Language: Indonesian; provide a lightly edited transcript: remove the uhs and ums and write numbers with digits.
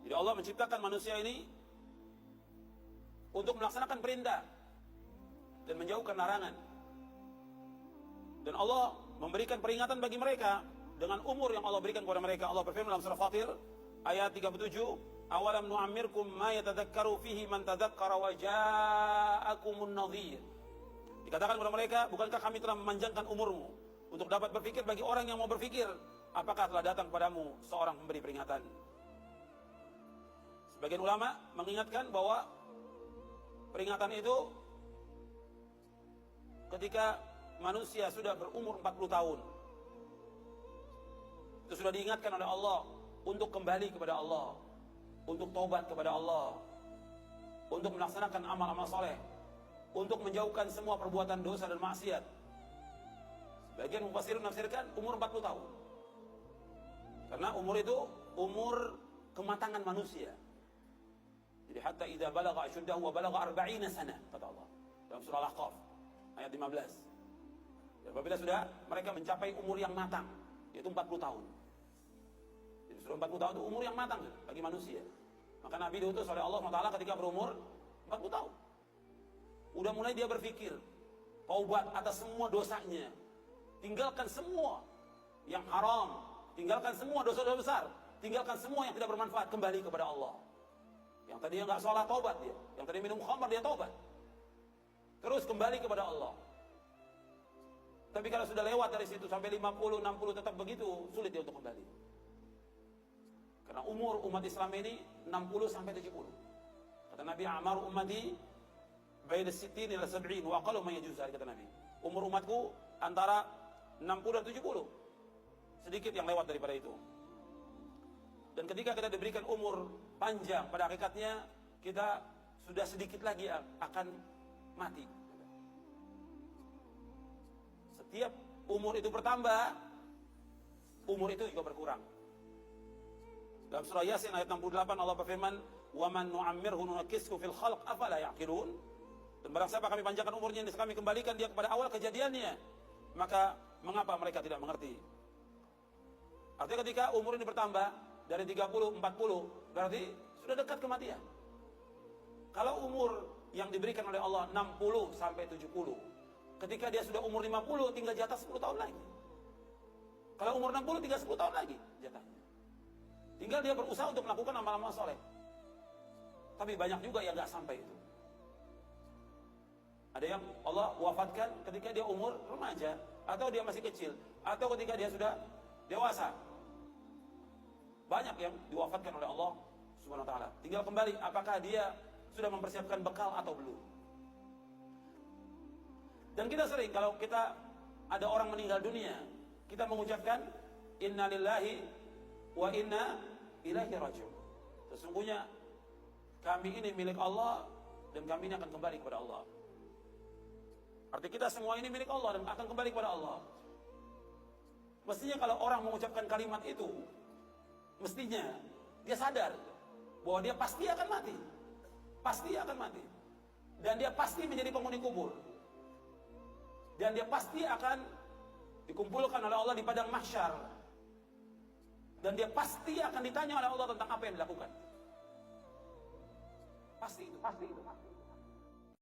Jadi Allah menciptakan manusia ini untuk melaksanakan perintah dan menjauhkan larangan. Dan Allah memberikan peringatan bagi mereka dengan umur yang Allah berikan kepada mereka. Allah berfirman dalam surah Fatir ayat 37, "Awalam nu'ammirkum ma yatadzakkaru fihi man tadzakkara wa ja'akumun nadhir." Dikatakan kepada mereka, bukankah kami telah memanjangkan umurmu untuk dapat berpikir bagi orang yang mau berpikir, apakah telah datang padamu seorang pemberi peringatan. Sebagian ulama mengingatkan bahwa peringatan itu ketika manusia sudah berumur 40 tahun. Itu sudah diingatkan oleh Allah untuk kembali kepada Allah, untuk taubat kepada Allah, untuk melaksanakan amal-amal soleh, untuk menjauhkan semua perbuatan dosa dan maksiat. Sebagian mufassirun menafsirkan umur 40 tahun. Karena umur itu umur kematangan manusia. Jadi hatta idza balagha ashuddahu wa balagha 40 sana, kata Allah dalam surah Al-Ahqaf ayat 15. Dan apabila sudah mereka mencapai umur yang matang, yaitu 40 tahun. Jadi sudah 40 tahun itu umur yang matang bagi manusia. Maka Nabi diutus oleh Allah SWT ketika berumur 40 tahun. Udah mulai dia berpikir taubat atas semua dosanya, tinggalkan semua yang haram, tinggalkan semua dosa-dosa besar, tinggalkan semua yang tidak bermanfaat, kembali kepada Allah. Yang tadinya nggak sholat, taubat dia. Yang tadi minum khamar, dia taubat. Terus kembali kepada Allah. Tapi kalau sudah lewat dari situ sampai 50, 60 tetap begitu, sulit dia untuk kembali. Karena umur umat Islam ini 60 sampai 70. Kata Nabi, "A'mar ummati baina 60 ila 70 wa aqallu ma yajuz," kata Nabi. Umur umatku antara 60 dan 70. Sedikit yang lewat daripada itu. Dan ketika kita diberikan umur panjang, pada hakikatnya kita sudah sedikit lagi akan mati. Setiap umur itu bertambah, umur itu juga berkurang. Dalam surah Yasin ayat 68 Allah berfirman, "Wa man nu'ammirhu nunakkishu fil khalq afala ya'qilun." Dan barang siapa kami panjangkan umurnya, ini kami kembalikan dia kepada awal kejadiannya, maka mengapa mereka tidak mengerti? Artinya ketika umur ini bertambah dari 30, 40, berarti sudah dekat kematian. Kalau umur yang diberikan oleh Allah 60 sampai 70, ketika dia sudah umur 50, tinggal jatah 10 tahun lagi. Kalau umur 60, tinggal 10 tahun lagi jatahnya. Tinggal dia berusaha untuk melakukan amal-amal soleh. Tapi banyak juga yang gak sampai itu. Ada yang Allah wafatkan ketika dia umur remaja, atau dia masih kecil, atau ketika dia sudah dewasa. Banyak yang diwafatkan oleh Allah Subhanahu wa ta'ala. Tinggal kembali apakah dia sudah mempersiapkan bekal atau belum. Dan kita sering kalau kita ada orang meninggal dunia, kita mengucapkan inna lillahi wa inna ilaihi raji'un. Sesungguhnya kami ini milik Allah dan kami ini akan kembali kepada Allah. Arti kita semua ini milik Allah dan akan kembali kepada Allah. Mestinya kalau orang mengucapkan kalimat itu, mestinya dia sadar bahwa dia pasti akan mati. Pasti akan mati. Dan dia pasti menjadi penghuni kubur. Dan dia pasti akan dikumpulkan oleh Allah di padang mahsyar. Dan dia pasti akan ditanya oleh Allah tentang apa yang dilakukan. Pasti itu.